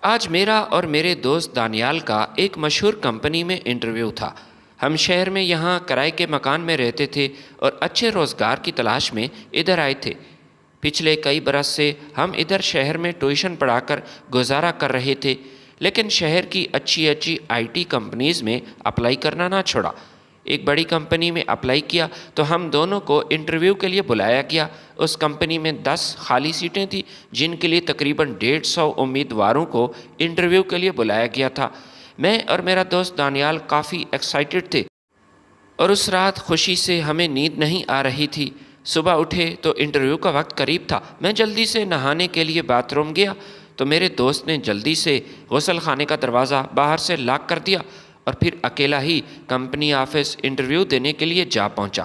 آج میرا اور میرے دوست دانیال کا ایک مشہور کمپنی میں انٹرویو تھا۔ ہم شہر میں یہاں کرائے کے مکان میں رہتے تھے اور اچھے روزگار کی تلاش میں ادھر آئے تھے۔ پچھلے کئی برس سے ہم ادھر شہر میں ٹیوشن پڑھا کر گزارا کر رہے تھے، لیکن شہر کی اچھی اچھی IT کمپنیز میں اپلائی کرنا نہ چھوڑا۔ ایک بڑی کمپنی میں اپلائی کیا تو ہم دونوں کو انٹرویو کے لیے بلایا گیا۔ اس کمپنی میں 10 خالی سیٹیں تھیں، جن کے لیے تقریباً 150 امیدواروں کو انٹرویو کے لیے بلایا گیا تھا۔ میں اور میرا دوست دانیال کافی ایکسائٹڈ تھے اور اس رات خوشی سے ہمیں نیند نہیں آ رہی تھی۔ صبح اٹھے تو انٹرویو کا وقت قریب تھا۔ میں جلدی سے نہانے کے لیے باتھ روم گیا تو میرے دوست نے جلدی سے غسل خانے کا دروازہ باہر سے لاک کر دیا اور پھر اکیلا ہی کمپنی آفس انٹرویو دینے کے لیے جا پہنچا۔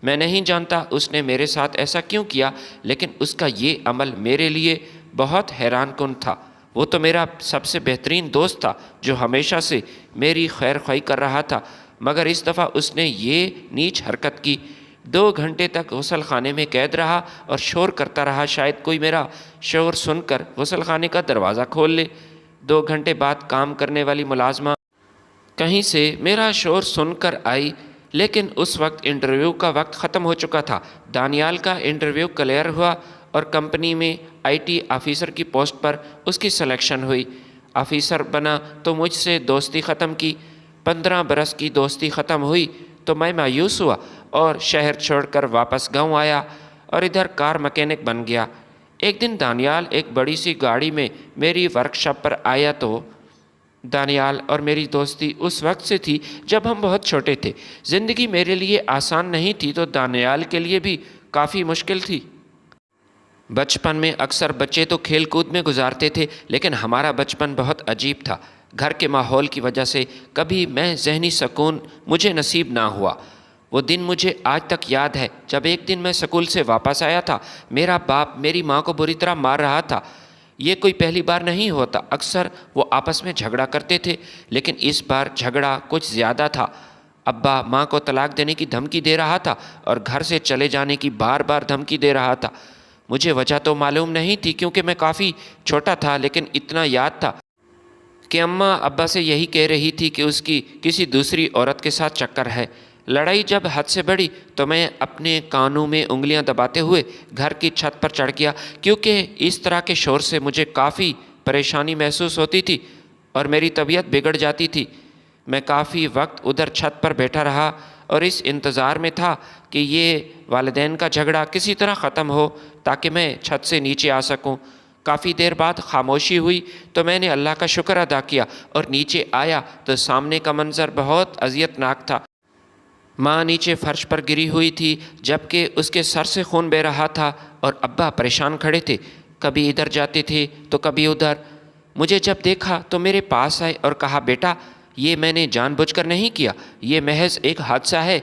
میں نہیں جانتا اس نے میرے ساتھ ایسا کیوں کیا، لیکن اس کا یہ عمل میرے لیے بہت حیران کن تھا۔ وہ تو میرا سب سے بہترین دوست تھا جو ہمیشہ سے میری خیر خواہی کر رہا تھا، مگر اس دفعہ اس نے یہ نیچ حرکت کی۔ 2 گھنٹے تک غسل خانے میں قید رہا اور شور کرتا رہا، شاید کوئی میرا شور سن کر غسل خانے کا دروازہ کھول لے۔ 2 گھنٹے بعد کام کرنے والی ملازمہ کہیں سے میرا شور سن کر آئی، لیکن اس وقت انٹرویو کا وقت ختم ہو چکا تھا۔ دانیال کا انٹرویو کلیئر ہوا اور کمپنی میں IT آفیسر کی پوسٹ پر اس کی سلیکشن ہوئی۔ آفیسر بنا تو مجھ سے دوستی ختم کی۔ 15 برس کی دوستی ختم ہوئی تو میں مایوس ہوا اور شہر چھوڑ کر واپس گاؤں آیا اور ادھر کار مکینک بن گیا۔ ایک دن دانیال ایک بڑی سی گاڑی میں میری ورکشاپ پر آیا تو دانیال اور میری دوستی اس وقت سے تھی جب ہم بہت چھوٹے تھے۔ زندگی میرے لیے آسان نہیں تھی تو دانیال کے لیے بھی کافی مشکل تھی۔ بچپن میں اکثر بچے تو کھیل کود میں گزارتے تھے، لیکن ہمارا بچپن بہت عجیب تھا۔ گھر کے ماحول کی وجہ سے کبھی میں ذہنی سکون مجھے نصیب نہ ہوا۔ وہ دن مجھے آج تک یاد ہے جب ایک دن میں سکول سے واپس آیا تھا۔ میرا باپ میری ماں کو بری طرح مار رہا تھا۔ یہ کوئی پہلی بار نہیں ہوتا، اکثر وہ آپس میں جھگڑا کرتے تھے، لیکن اس بار جھگڑا کچھ زیادہ تھا۔ ابا ماں کو طلاق دینے کی دھمکی دے رہا تھا اور گھر سے چلے جانے کی بار بار دھمکی دے رہا تھا۔ مجھے وجہ تو معلوم نہیں تھی کیونکہ میں کافی چھوٹا تھا، لیکن اتنا یاد تھا کہ اماں ابا سے یہی کہہ رہی تھی کہ اس کی کسی دوسری عورت کے ساتھ چکر ہے۔ لڑائی جب حد سے بڑھی تو میں اپنے کانوں میں انگلیاں دباتے ہوئے گھر کی چھت پر چڑھ گیا، کیونکہ اس طرح کے شور سے مجھے کافی پریشانی محسوس ہوتی تھی اور میری طبیعت بگڑ جاتی تھی۔ میں کافی وقت ادھر چھت پر بیٹھا رہا اور اس انتظار میں تھا کہ یہ والدین کا جھگڑا کسی طرح ختم ہو تاکہ میں چھت سے نیچے آ سکوں۔ کافی دیر بعد خاموشی ہوئی تو میں نے اللہ کا شکر ادا کیا اور نیچے آیا تو سامنے کا منظر بہت اذیت ناک تھا۔ ماں نیچے فرش پر گری ہوئی تھی جبکہ اس کے سر سے خون بہہ رہا تھا اور ابا پریشان کھڑے تھے، کبھی ادھر جاتے تھے تو کبھی ادھر۔ مجھے جب دیکھا تو میرے پاس آئے اور کہا، بیٹا یہ میں نے جان بوجھ کر نہیں کیا، یہ محض ایک حادثہ ہے۔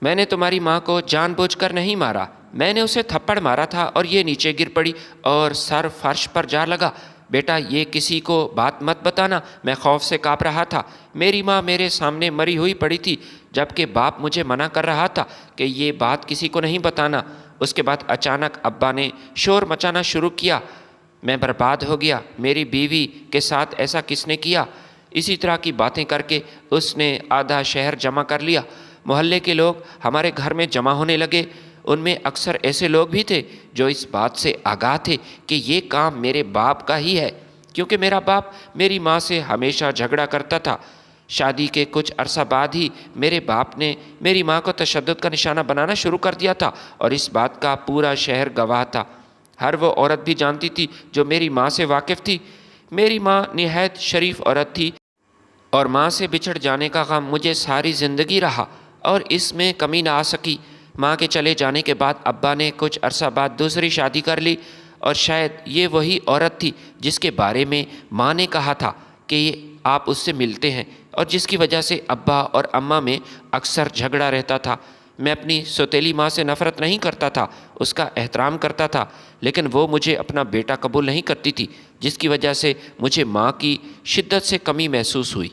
میں نے تمہاری ماں کو جان بوجھ کر نہیں مارا، میں نے اسے تھپڑ مارا تھا اور یہ نیچے گر پڑی اور سر فرش پر جا لگا۔ بیٹا یہ کسی کو بات مت بتانا، میں خوف سے کانپ رہا تھا۔ میری ماں میرے سامنے مری ہوئی پڑی تھی جبکہ باپ مجھے منع کر رہا تھا کہ یہ بات کسی کو نہیں بتانا۔ اس کے بعد اچانک ابا نے شور مچانا شروع کیا۔ میں برباد ہو گیا، میری بیوی کے ساتھ ایسا کس نے کیا؟ اسی طرح کی باتیں کر کے اس نے آدھا شہر جمع کر لیا۔ محلے کے لوگ ہمارے گھر میں جمع ہونے لگے۔ ان میں اکثر ایسے لوگ بھی تھے جو اس بات سے آگاہ تھے کہ یہ کام میرے باپ کا ہی ہے، کیونکہ میرا باپ میری ماں سے ہمیشہ جھگڑا کرتا تھا۔ شادی کے کچھ عرصہ بعد ہی میرے باپ نے میری ماں کو تشدد کا نشانہ بنانا شروع کر دیا تھا اور اس بات کا پورا شہر گواہ تھا۔ ہر وہ عورت بھی جانتی تھی جو میری ماں سے واقف تھی۔ میری ماں نہایت شریف عورت تھی اور ماں سے بچھڑ جانے کا غم مجھے ساری زندگی رہا اور اس میں کمی نہ آ سکی۔ ماں کے چلے جانے کے بعد ابا نے کچھ عرصہ بعد دوسری شادی کر لی اور شاید یہ وہی عورت تھی جس کے بارے میں ماں نے کہا تھا کہ آپ اس سے ملتے ہیں اور جس کی وجہ سے ابا اور اماں میں اکثر جھگڑا رہتا تھا۔ میں اپنی سوتیلی ماں سے نفرت نہیں کرتا تھا، اس کا احترام کرتا تھا، لیکن وہ مجھے اپنا بیٹا قبول نہیں کرتی تھی، جس کی وجہ سے مجھے ماں کی شدت سے کمی محسوس ہوئی۔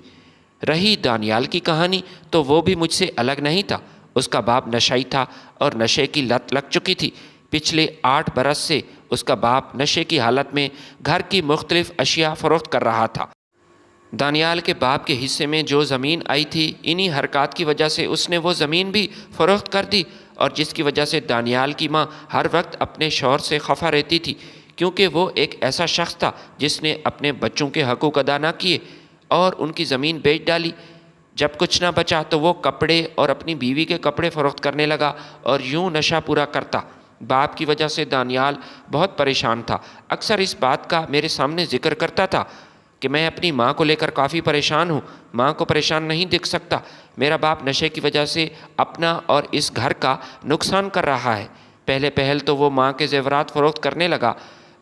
رہی دانیال کی کہانی تو وہ بھی مجھ سے الگ نہیں تھا۔ اس کا باپ نشائی تھا اور نشے کی لت لگ چکی تھی۔ پچھلے 8 برس سے اس کا باپ نشے کی حالت میں گھر کی مختلف اشیاء فروخت کر رہا تھا۔ دانیال کے باپ کے حصے میں جو زمین آئی تھی، انہی حرکات کی وجہ سے اس نے وہ زمین بھی فروخت کر دی، اور جس کی وجہ سے دانیال کی ماں ہر وقت اپنے شوہر سے خفا رہتی تھی، کیونکہ وہ ایک ایسا شخص تھا جس نے اپنے بچوں کے حقوق ادا نہ کیے اور ان کی زمین بیچ ڈالی۔ جب کچھ نہ بچا تو وہ کپڑے اور اپنی بیوی کے کپڑے فروخت کرنے لگا اور یوں نشہ پورا کرتا۔ باپ کی وجہ سے دانیال بہت پریشان تھا۔ اکثر اس بات کا میرے سامنے ذکر کرتا تھا کہ میں اپنی ماں کو لے کر کافی پریشان ہوں، ماں کو پریشان نہیں دیکھ سکتا۔ میرا باپ نشے کی وجہ سے اپنا اور اس گھر کا نقصان کر رہا ہے۔ پہل تو وہ ماں کے زیورات فروخت کرنے لگا۔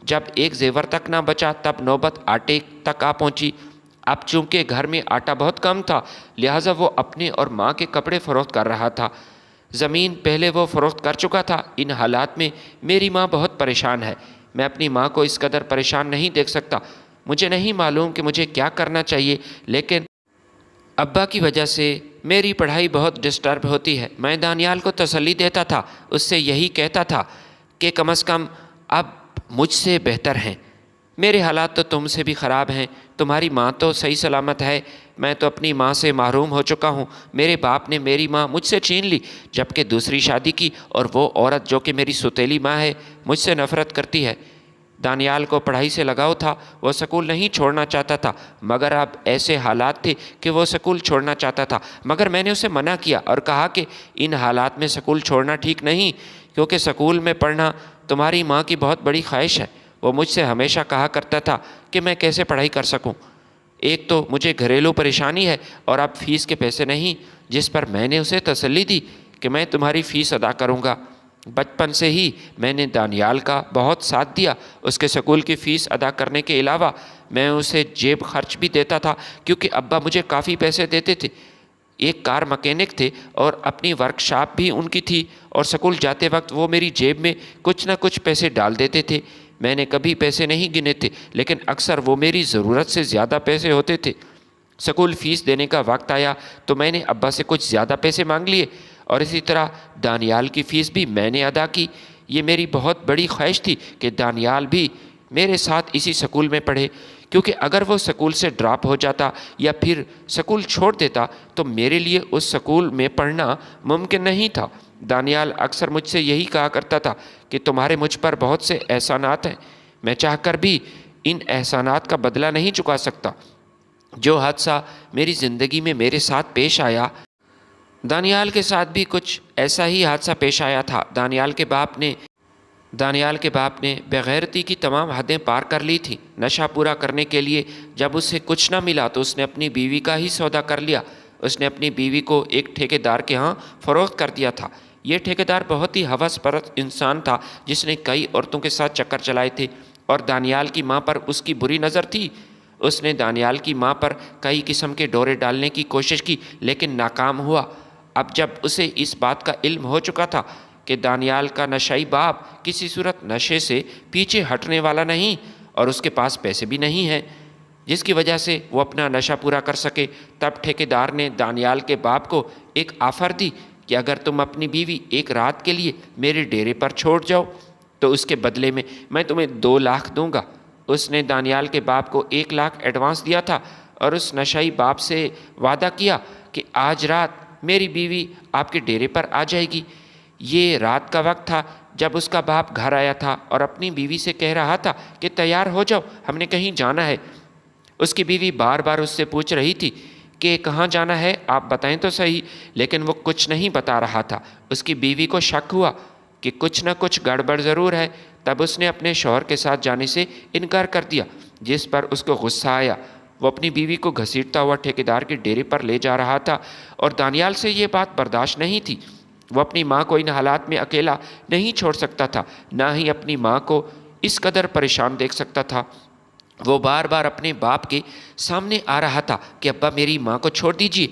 جب ایک زیور تک نہ بچا تب نوبت آٹے تک آ پہنچی۔ اب چونکہ گھر میں آٹا بہت کم تھا، لہٰذا وہ اپنے اور ماں کے کپڑے فروخت کر رہا تھا۔ زمین پہلے وہ فروخت کر چکا تھا۔ ان حالات میں میری ماں بہت پریشان ہے۔ میں اپنی ماں کو اس قدر پریشان نہیں دیکھ سکتا۔ مجھے نہیں معلوم کہ مجھے کیا کرنا چاہیے، لیکن ابا کی وجہ سے میری پڑھائی بہت ڈسٹرب ہوتی ہے۔ میں دانیال کو تسلی دیتا تھا، اس سے یہی کہتا تھا کہ کم از کم اب مجھ سے بہتر ہیں۔ میرے حالات تو تم سے بھی خراب ہیں۔ تمہاری ماں تو صحیح سلامت ہے، میں تو اپنی ماں سے محروم ہو چکا ہوں۔ میرے باپ نے میری ماں مجھ سے چھین لی، جبکہ دوسری شادی کی، اور وہ عورت جو کہ میری سوتیلی ماں ہے مجھ سے نفرت کرتی ہے۔ دانیال کو پڑھائی سے لگاؤ تھا، وہ سکول نہیں چھوڑنا چاہتا تھا، مگر اب ایسے حالات تھے کہ وہ سکول چھوڑنا چاہتا تھا، مگر میں نے اسے منع کیا اور کہا کہ ان حالات میں سکول چھوڑنا ٹھیک نہیں، کیونکہ سکول میں پڑھنا تمہاری ماں کی بہت بڑی خواہش ہے۔ وہ مجھ سے ہمیشہ کہا کرتا تھا کہ میں کیسے پڑھائی کر سکوں۔ ایک تو مجھے گھریلو پریشانی ہے، اور اب فیس کے پیسے نہیں، جس پر میں نے اسے تسلی دی کہ میں تمہاری فیس ادا کروں گا۔ بچپن سے ہی میں نے دانیال کا بہت ساتھ دیا۔ اس کے سکول کی فیس ادا کرنے کے علاوہ میں اسے جیب خرچ بھی دیتا تھا، کیونکہ ابا مجھے کافی پیسے دیتے تھے۔ ایک کار مکینک تھے اور اپنی ورک شاپ بھی ان کی تھی، اور سکول جاتے وقت وہ میری جیب میں کچھ نہ کچھ پیسے ڈال دیتے تھے۔ میں نے کبھی پیسے نہیں گنے تھے، لیکن اکثر وہ میری ضرورت سے زیادہ پیسے ہوتے تھے۔ سکول فیس دینے کا وقت آیا تو میں نے ابا سے کچھ زیادہ پیسے مانگ لیے، اور اسی طرح دانیال کی فیس بھی میں نے ادا کی۔ یہ میری بہت بڑی خواہش تھی کہ دانیال بھی میرے ساتھ اسی سکول میں پڑھے، کیونکہ اگر وہ سکول سے ڈراپ ہو جاتا یا پھر سکول چھوڑ دیتا تو میرے لیے اس سکول میں پڑھنا ممکن نہیں تھا۔ دانیال اکثر مجھ سے یہی کہا کرتا تھا کہ تمہارے مجھ پر بہت سے احسانات ہیں، میں چاہ کر بھی ان احسانات کا بدلہ نہیں چکا سکتا۔ جو حادثہ میری زندگی میں میرے ساتھ پیش آیا، دانیال کے ساتھ بھی کچھ ایسا ہی حادثہ پیش آیا تھا۔ دانیال کے باپ نے بغیرتی کی تمام حدیں پار کر لی تھی۔ نشہ پورا کرنے کے لیے جب اسے کچھ نہ ملا تو اس نے اپنی بیوی کا ہی سودا کر لیا۔ اس نے اپنی بیوی کو ایک ٹھیکیدار کے ہاں فروخت کر دیا تھا۔ یہ ٹھیکیدار بہت ہی ہوس پرست انسان تھا، جس نے کئی عورتوں کے ساتھ چکر چلائے تھے، اور دانیال کی ماں پر اس کی بری نظر تھی۔ اس نے دانیال کی ماں پر کئی قسم کے ڈورے ڈالنے کی کوشش کی، لیکن ناکام ہوا۔ اب جب اسے اس بات کا علم ہو چکا تھا کہ دانیال کا نشئی باپ کسی صورت نشے سے پیچھے ہٹنے والا نہیں، اور اس کے پاس پیسے بھی نہیں ہیں جس کی وجہ سے وہ اپنا نشہ پورا کر سکے، تب ٹھیکیدار نے دانیال کے باپ کو ایک آفر دی کہ اگر تم اپنی بیوی ایک رات کے لیے میرے ڈیرے پر چھوڑ جاؤ تو اس کے بدلے میں تمہیں 2 لاکھ دوں گا۔ اس نے دانیال کے باپ کو 1 لاکھ ایڈوانس دیا تھا، اور اس نشئی باپ سے وعدہ کیا کہ آج رات میری بیوی آپ کے ڈیرے پر آ جائے گی۔ یہ رات کا وقت تھا جب اس کا باپ گھر آیا تھا اور اپنی بیوی سے کہہ رہا تھا کہ تیار ہو جاؤ، ہم نے کہیں جانا ہے۔ اس کی بیوی بار بار اس سے پوچھ رہی تھی کہ کہاں جانا ہے، آپ بتائیں تو صحیح، لیکن وہ کچھ نہیں بتا رہا تھا۔ اس کی بیوی کو شک ہوا کہ کچھ نہ کچھ گڑبڑ ضرور ہے، تب اس نے اپنے شوہر کے ساتھ جانے سے انکار کر دیا، جس پر اس کو غصہ آیا۔ وہ اپنی بیوی کو گھسیٹتا ہوا ٹھیکیدار کے ڈیرے پر لے جا رہا تھا، اور دانیال سے یہ بات برداشت نہیں تھی۔ وہ اپنی ماں کو ان حالات میں اکیلا نہیں چھوڑ سکتا تھا، نہ ہی اپنی ماں کو اس قدر پریشان دیکھ سکتا تھا۔ وہ بار بار اپنے باپ کے سامنے آ رہا تھا کہ ابا میری ماں کو چھوڑ دیجیے،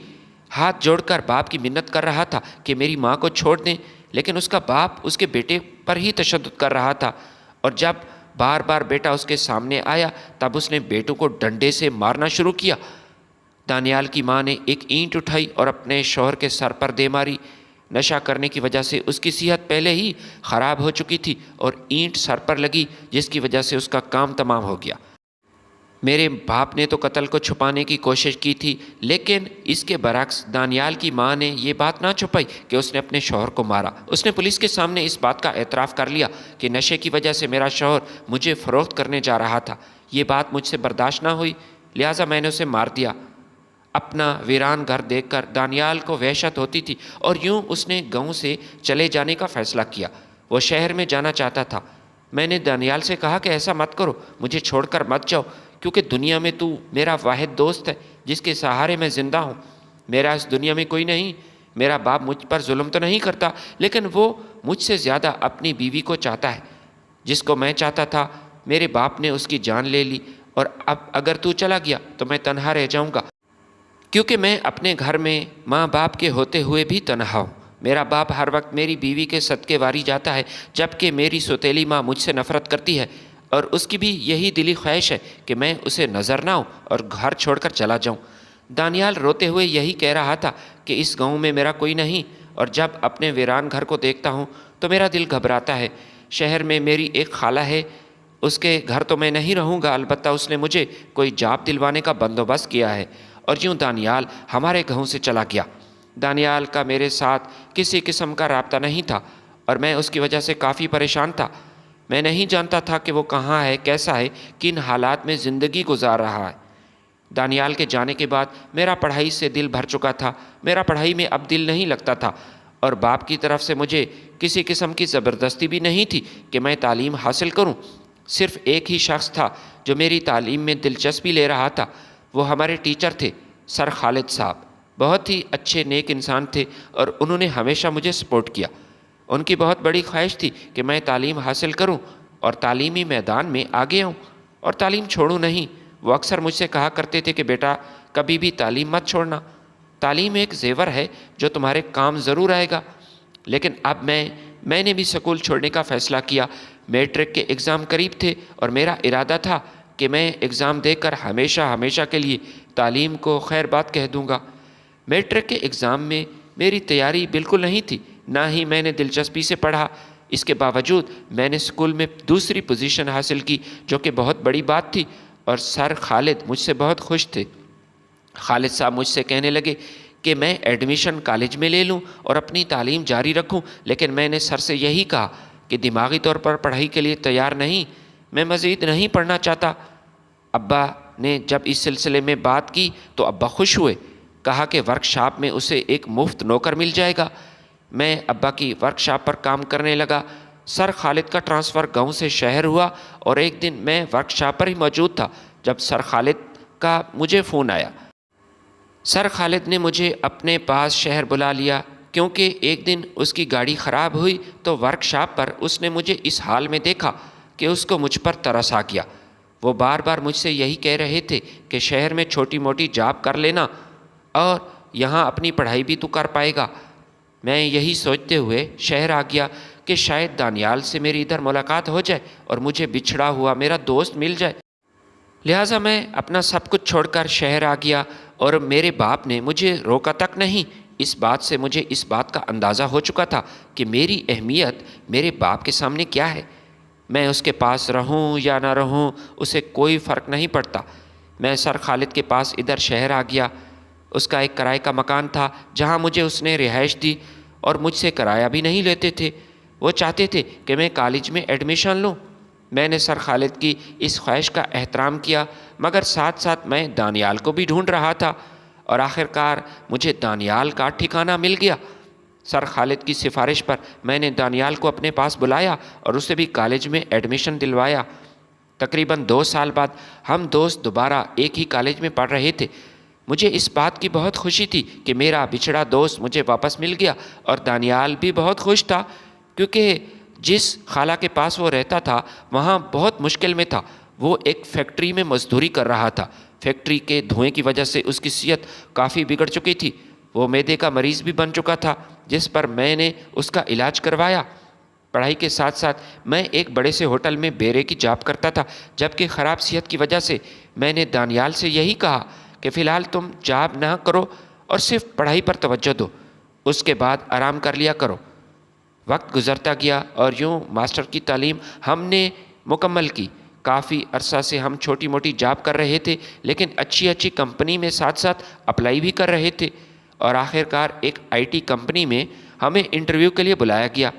ہاتھ جوڑ کر باپ کی منت کر رہا تھا کہ میری ماں کو چھوڑ دیں، لیکن اس کا باپ اس کے بیٹے پر ہی تشدد کر رہا تھا، اور جب بار بار بیٹا اس کے سامنے آیا تب اس نے بیٹوں کو ڈنڈے سے مارنا شروع کیا۔ دانیال کی ماں نے ایک اینٹ اٹھائی اور اپنے شوہر کے سر پر دے ماری۔ نشہ کرنے کی وجہ سے اس کی صحت پہلے ہی خراب ہو چکی تھی اور اینٹ سر پر لگی جس کی وجہ سے اس کا کام تمام ہو گیا۔ میرے باپ نے تو قتل کو چھپانے کی کوشش کی تھی، لیکن اس کے برعکس دانیال کی ماں نے یہ بات نہ چھپائی کہ اس نے اپنے شوہر کو مارا۔ اس نے پولیس کے سامنے اس بات کا اعتراف کر لیا کہ نشے کی وجہ سے میرا شوہر مجھے فروخت کرنے جا رہا تھا۔ یہ بات مجھ سے برداشت نہ ہوئی، لہٰذا میں نے اسے مار دیا۔ اپنا ویران گھر دیکھ کر دانیال کو وحشت ہوتی تھی اور یوں اس نے گاؤں سے چلے جانے کا فیصلہ کیا۔ وہ شہر میں جانا چاہتا تھا۔ میں نے دانیال سے کہا کہ ایسا مت کرو، مجھے چھوڑ کر مت جاؤ، کیونکہ دنیا میں تو میرا واحد دوست ہے جس کے سہارے میں زندہ ہوں۔ میرا اس دنیا میں کوئی نہیں۔ میرا باپ مجھ پر ظلم تو نہیں کرتا، لیکن وہ مجھ سے زیادہ اپنی بیوی کو چاہتا ہے، جس کو میں چاہتا تھا۔ میرے باپ نے اس کی جان لے لی، اور اب اگر تو چلا گیا تو میں تنہا رہ جاؤں گا، کیونکہ میں اپنے گھر میں ماں باپ کے ہوتے ہوئے بھی تنہا ہوں۔ میرا باپ ہر وقت میری بیوی کے صدقے واری جاتا ہے، جبکہ میری سوتیلی ماں مجھ سے نفرت کرتی ہے، اور اس کی بھی یہی دلی خواہش ہے کہ میں اسے نظر نہ آؤں اور گھر چھوڑ کر چلا جاؤں۔ دانیال روتے ہوئے یہی کہہ رہا تھا کہ اس گاؤں میں میرا کوئی نہیں، اور جب اپنے ویران گھر کو دیکھتا ہوں تو میرا دل گھبراتا ہے۔ شہر میں میری ایک خالہ ہے، اس کے گھر تو میں نہیں رہوں گا، البتہ اس نے مجھے کوئی جاب دلوانے کا بندوبست کیا ہے۔ اور یوں دانیال ہمارے گاؤں سے چلا گیا۔ دانیال کا میرے ساتھ کسی قسم کا رابطہ نہیں تھا، اور میں اس کی وجہ سے کافی پریشان تھا۔ میں نہیں جانتا تھا کہ وہ کہاں ہے، کیسا ہے، کن حالات میں زندگی گزار رہا ہے۔ دانیال کے جانے کے بعد میرا پڑھائی سے دل بھر چکا تھا۔ میرا پڑھائی میں اب دل نہیں لگتا تھا، اور باپ کی طرف سے مجھے کسی قسم کی زبردستی بھی نہیں تھی کہ میں تعلیم حاصل کروں۔ صرف ایک ہی شخص تھا جو میری تعلیم میں دلچسپی لے رہا تھا، وہ ہمارے ٹیچر تھے، سر خالد صاحب۔ بہت ہی اچھے نیک انسان تھے، اور انہوں نے ہمیشہ مجھے سپورٹ کیا۔ ان کی بہت بڑی خواہش تھی کہ میں تعلیم حاصل کروں اور تعلیمی میدان میں آگے آؤں اور تعلیم چھوڑوں نہیں۔ وہ اکثر مجھ سے کہا کرتے تھے کہ بیٹا، کبھی بھی تعلیم مت چھوڑنا، تعلیم ایک زیور ہے جو تمہارے کام ضرور آئے گا۔ لیکن اب میں نے بھی سکول چھوڑنے کا فیصلہ کیا۔ میٹرک کے ایگزام قریب تھے، اور میرا ارادہ تھا کہ میں ایگزام دے کر ہمیشہ کے لیے تعلیم کو خیر بات کہہ دوں گا۔ میٹرک کے ایگزام میں میری تیاری بالکل نہیں تھی، نہ ہی میں نے دلچسپی سے پڑھا۔ اس کے باوجود میں نے اسکول میں دوسری پوزیشن حاصل کی، جو کہ بہت بڑی بات تھی، اور سر خالد مجھ سے بہت خوش تھے۔ خالد صاحب مجھ سے کہنے لگے کہ میں ایڈمیشن کالج میں لے لوں اور اپنی تعلیم جاری رکھوں، لیکن میں نے سر سے یہی کہا کہ دماغی طور پر پڑھائی کے لیے تیار نہیں، میں مزید نہیں پڑھنا چاہتا۔ ابا نے جب اس سلسلے میں بات کی تو ابا خوش ہوئے، کہا کہ ورک شاپ میں اسے ایک مفت نوکر مل جائے گا۔ میں ابا کی ورک شاپ پر کام کرنے لگا۔ سر خالد کا ٹرانسفر گاؤں سے شہر ہوا، اور ایک دن میں ورک شاپ پر ہی موجود تھا جب سر خالد کا مجھے فون آیا۔ سر خالد نے مجھے اپنے پاس شہر بلا لیا، کیونکہ ایک دن اس کی گاڑی خراب ہوئی تو ورک شاپ پر اس نے مجھے اس حال میں دیکھا کہ اس کو مجھ پر ترس آ گیا۔ وہ بار بار مجھ سے یہی کہہ رہے تھے کہ شہر میں چھوٹی موٹی جاب کر لینا اور یہاں اپنی پڑھائی بھی تو کر پائے گا۔ میں یہی سوچتے ہوئے شہر آ گیا کہ شاید دانیال سے میری ادھر ملاقات ہو جائے اور مجھے بچھڑا ہوا میرا دوست مل جائے۔ لہٰذا میں اپنا سب کچھ چھوڑ کر شہر آ گیا، اور میرے باپ نے مجھے روکا تک نہیں۔ اس بات سے مجھے اس بات کا اندازہ ہو چکا تھا کہ میری اہمیت میرے باپ کے سامنے کیا ہے۔ میں اس کے پاس رہوں یا نہ رہوں اسے کوئی فرق نہیں پڑتا۔ میں سر خالد کے پاس ادھر شہر آ گیا۔ اس کا ایک کرائے کا مکان تھا جہاں مجھے اس نے رہائش دی، اور مجھ سے کرایہ بھی نہیں لیتے تھے۔ وہ چاہتے تھے کہ میں کالج میں ایڈمیشن لوں۔ میں نے سر خالد کی اس خواہش کا احترام کیا، مگر ساتھ ساتھ میں دانیال کو بھی ڈھونڈ رہا تھا، اور آخر کار مجھے دانیال کا ٹھکانہ مل گیا۔ سر خالد کی سفارش پر میں نے دانیال کو اپنے پاس بلایا اور اسے بھی کالج میں ایڈمیشن دلوایا۔ تقریباً 2 سال بعد ہم دوست دوبارہ ایک ہی کالج میں پڑھ رہے تھے۔ مجھے اس بات کی بہت خوشی تھی کہ میرا بچھڑا دوست مجھے واپس مل گیا، اور دانیال بھی بہت خوش تھا، کیونکہ جس خالہ کے پاس وہ رہتا تھا وہاں بہت مشکل میں تھا۔ وہ ایک فیکٹری میں مزدوری کر رہا تھا۔ فیکٹری کے دھوئیں کی وجہ سے اس کی صحت کافی بگڑ چکی تھی۔ وہ معدے کا مریض بھی بن چکا تھا، جس پر میں نے اس کا علاج کروایا۔ پڑھائی کے ساتھ ساتھ میں ایک بڑے سے ہوٹل میں بیرے کی جاب کرتا تھا، جبکہ خراب صحت کی وجہ سے میں نے دانیال سے یہی کہا کہ فی الحال تم جاب نہ کرو اور صرف پڑھائی پر توجہ دو۔ اس کے بعد آرام کر لیا کرو۔ وقت گزرتا گیا اور یوں ماسٹر کی تعلیم ہم نے مکمل کی۔ کافی عرصہ سے ہم چھوٹی موٹی جاب کر رہے تھے، لیکن اچھی اچھی کمپنی میں ساتھ ساتھ اپلائی بھی کر رہے تھے، اور آخر کار ایک IT کمپنی میں ہمیں انٹرویو کے لیے بلایا گیا۔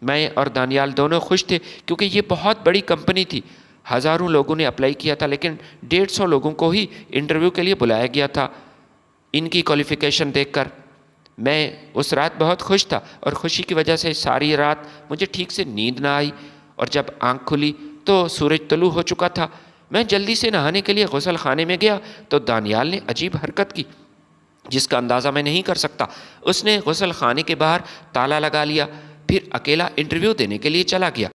میں اور دانیال دونوں خوش تھے کیونکہ یہ بہت بڑی کمپنی تھی۔ ہزاروں لوگوں نے اپلائی کیا تھا، لیکن 150 لوگوں کو ہی انٹرویو کے لیے بلایا گیا تھا۔ ان کی کوالیفیکیشن دیکھ کر میں اس رات بہت خوش تھا، اور خوشی کی وجہ سے ساری رات مجھے ٹھیک سے نیند نہ آئی، اور جب آنکھ کھلی تو سورج طلوع ہو چکا تھا۔ میں جلدی سے نہانے کے لیے غسل خانے میں گیا تو دانیال نے عجیب حرکت کی جس کا اندازہ میں نہیں کر سکتا۔ اس نے غسل خانے کے باہر تالا لگا لیا، پھر اکیلا انٹرویو دینے کے لیے چلا گیا۔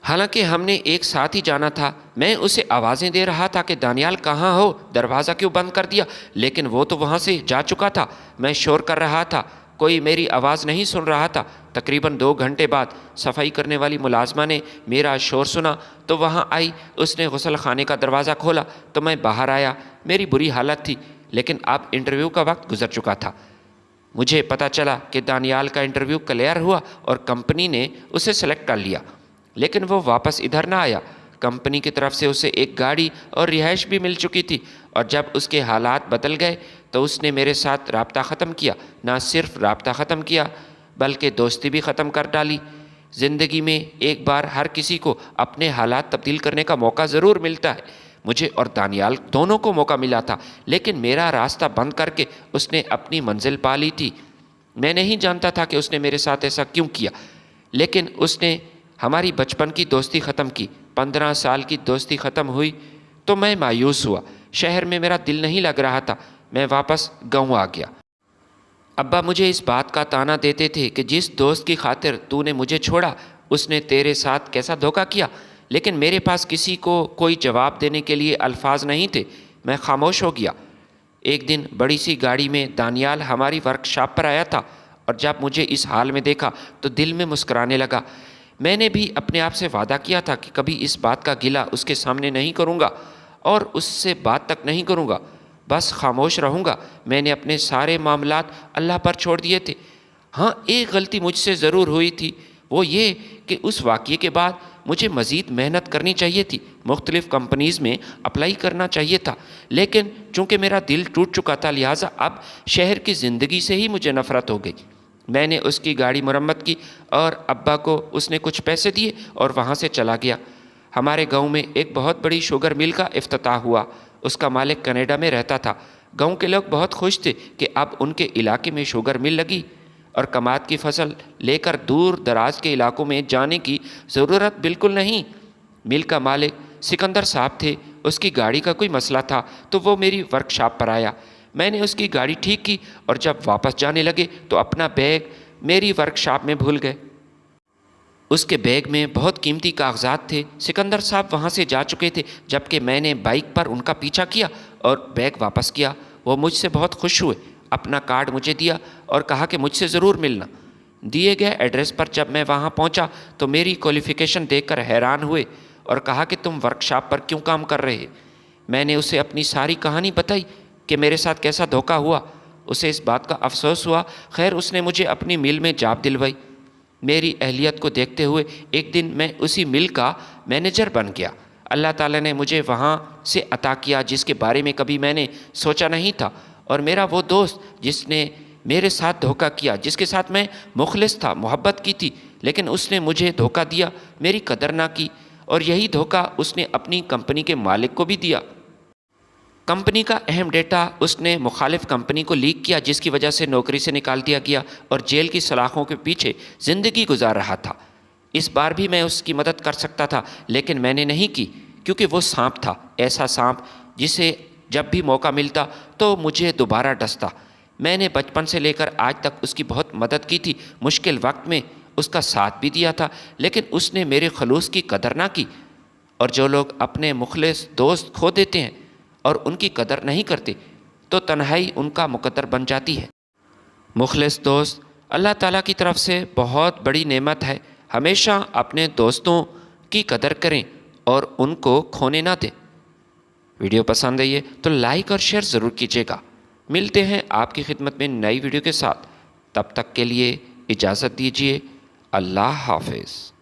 حالانکہ ہم نے ایک ساتھ ہی جانا تھا۔ میں اسے آوازیں دے رہا تھا کہ دانیال کہاں ہو، دروازہ کیوں بند کر دیا، لیکن وہ تو وہاں سے جا چکا تھا۔ میں شور کر رہا تھا، کوئی میری آواز نہیں سن رہا تھا۔ تقریباً 2 گھنٹے بعد صفائی کرنے والی ملازمہ نے میرا شور سنا تو وہاں آئی۔ اس نے غسل خانے کا دروازہ کھولا تو میں باہر آیا۔ میری بری حالت تھی، لیکن اب انٹرویو کا وقت گزر چکا تھا۔ مجھے پتہ چلا کہ دانیال کا انٹرویو کلیئر ہوا اور کمپنی نے اسے سلیکٹ کر لیا، لیکن وہ واپس ادھر نہ آیا۔ کمپنی کی طرف سے اسے ایک گاڑی اور رہائش بھی مل چکی تھی، اور جب اس کے حالات بدل گئے تو اس نے میرے ساتھ رابطہ ختم کیا۔ نہ صرف رابطہ ختم کیا بلکہ دوستی بھی ختم کر ڈالی۔ زندگی میں ایک بار ہر کسی کو اپنے حالات تبدیل کرنے کا موقع ضرور ملتا ہے۔ مجھے اور دانیال دونوں کو موقع ملا تھا، لیکن میرا راستہ بند کر کے اس نے اپنی منزل پا لی تھی۔ میں نہیں جانتا تھا کہ اس نے میرے ساتھ ایسا کیوں کیا، لیکن اس نے ہماری بچپن کی دوستی ختم کی۔ 15 سال کی دوستی ختم ہوئی تو میں مایوس ہوا۔ شہر میں میرا دل نہیں لگ رہا تھا۔ میں واپس گاؤں آ گیا۔ ابا مجھے اس بات کا طعنہ دیتے تھے کہ جس دوست کی خاطر تو نے مجھے چھوڑا اس نے تیرے ساتھ کیسا دھوکہ کیا، لیکن میرے پاس کسی کو کوئی جواب دینے کے لیے الفاظ نہیں تھے۔ میں خاموش ہو گیا۔ ایک دن بڑی سی گاڑی میں دانیال ہماری ورک شاپ پر آیا تھا، اور جب مجھے اس حال میں دیکھا تو دل میں مسکرانے لگا۔ میں نے بھی اپنے آپ سے وعدہ کیا تھا کہ کبھی اس بات کا گلہ اس کے سامنے نہیں کروں گا اور اس سے بات تک نہیں کروں گا، بس خاموش رہوں گا۔ میں نے اپنے سارے معاملات اللہ پر چھوڑ دیے تھے۔ ہاں، ایک غلطی مجھ سے ضرور ہوئی تھی، وہ یہ کہ اس واقعے کے بعد مجھے مزید محنت کرنی چاہیے تھی، مختلف کمپنیز میں اپلائی کرنا چاہیے تھا، لیکن چونکہ میرا دل ٹوٹ چکا تھا لہٰذا اب شہر کی زندگی سے ہی مجھے نفرت ہو گئی۔ میں نے اس کی گاڑی مرمت کی اور ابا کو اس نے کچھ پیسے دیے اور وہاں سے چلا گیا۔ ہمارے گاؤں میں ایک بہت بڑی شوگر مل کا افتتاح ہوا۔ اس کا مالک کینیڈا میں رہتا تھا۔ گاؤں کے لوگ بہت خوش تھے کہ اب ان کے علاقے میں شوگر مل لگی اور کماد کی فصل لے کر دور دراز کے علاقوں میں جانے کی ضرورت بالکل نہیں۔ مل کا مالک سکندر صاحب تھے۔ اس کی گاڑی کا کوئی مسئلہ تھا تو وہ میری ورک شاپ پر آیا۔ میں نے اس کی گاڑی ٹھیک کی اور جب واپس جانے لگے تو اپنا بیگ میری ورک شاپ میں بھول گئے۔ اس کے بیگ میں بہت قیمتی کاغذات تھے۔ سکندر صاحب وہاں سے جا چکے تھے جبکہ میں نے بائک پر ان کا پیچھا کیا اور بیگ واپس کیا۔ وہ مجھ سے بہت خوش ہوئے، اپنا کارڈ مجھے دیا اور کہا کہ مجھ سے ضرور ملنا۔ دیے گئے ایڈریس پر جب میں وہاں پہنچا تو میری کوالیفیکیشن دیکھ کر حیران ہوئے اور کہا کہ تم ورک شاپ پر کیوں کام کر رہے؟ میں نے اسے اپنی ساری کہانی بتائی کہ میرے ساتھ کیسا دھوکہ ہوا۔ اسے اس بات کا افسوس ہوا۔ خیر، اس نے مجھے اپنی مل میں جاب دلوائی۔ میری اہلیت کو دیکھتے ہوئے ایک دن میں اسی مل کا مینیجر بن گیا۔ اللہ تعالیٰ نے مجھے وہاں سے عطا کیا جس کے بارے میں کبھی میں نے سوچا نہیں تھا، اور میرا وہ دوست جس نے میرے ساتھ دھوکہ کیا، جس کے ساتھ میں مخلص تھا، محبت کی تھی، لیکن اس نے مجھے دھوکہ دیا، میری قدر نہ کی، اور یہی دھوکہ اس نے اپنی کمپنی کے مالک کو بھی دیا۔ کمپنی کا اہم ڈیٹا اس نے مخالف کمپنی کو لیک کیا جس کی وجہ سے نوکری سے نکال دیا گیا اور جیل کی سلاخوں کے پیچھے زندگی گزار رہا تھا۔ اس بار بھی میں اس کی مدد کر سکتا تھا لیکن میں نے نہیں کی، کیونکہ وہ سانپ تھا، ایسا سانپ جسے جب بھی موقع ملتا تو مجھے دوبارہ ڈستا۔ میں نے بچپن سے لے کر آج تک اس کی بہت مدد کی تھی، مشکل وقت میں اس کا ساتھ بھی دیا تھا، لیکن اس نے میرے خلوص کی قدر نہ کی۔ اور جو لوگ اپنے مخلص دوست کھو دیتے ہیں اور ان کی قدر نہیں کرتے تو تنہائی ان کا مقدر بن جاتی ہے۔ مخلص دوست اللہ تعالیٰ کی طرف سے بہت بڑی نعمت ہے۔ ہمیشہ اپنے دوستوں کی قدر کریں اور ان کو کھونے نہ دیں۔ ویڈیو پسند آئی ہے تو لائک اور شیئر ضرور کیجیے گا۔ ملتے ہیں آپ کی خدمت میں نئی ویڈیو کے ساتھ۔ تب تک کے لیے اجازت دیجیے۔ اللہ حافظ۔